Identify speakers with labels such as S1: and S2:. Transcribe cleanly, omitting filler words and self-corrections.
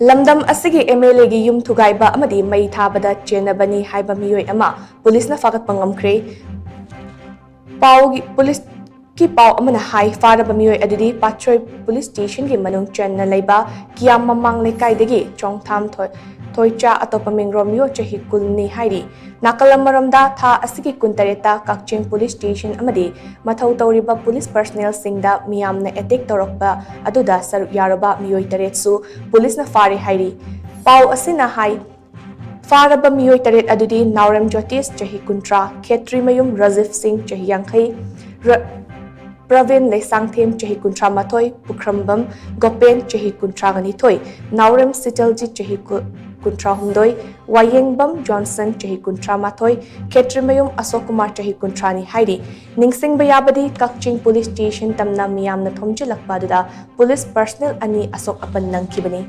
S1: Lamdam asigi MLA gi yum Thugaiba Amadi Mei Thabada Chennabani Haiba Meeoi ama police na phagatpa ngamkhre police ki pau amana hai faraba Meeoi adidi Patchoi police station gi manung chenna leiba kiam mamang lekai degi chongtham thoicha atopa mingro mio chahi kulni hairi nakalamaramda tha asigi kuntareta kakching police station amadi mathau tawriba police personnel singda miyamna attack torokba aduda saru yaraba Meeoi taretsu police na fari hairi pau asina hai faraba Meeoi taret adudi Naurem Jyotis chahi kuntra Khetri mayum Razif Singh chahi yankhai Pravin Lesangthem chahi kuntra mathoi Pukrambam Gopen chahi kuntra ganithoi Naurem Sitaljit chahi kuntra humdoi Wayengbam Johnson chahi kuntra mathoi Ketrimayum Asokumar chahi kuntrani hairi Ningsing Bayabadi Kakching Police Station tamna miyamna thomjilakpa duda police personnel ani asok apan nangkibani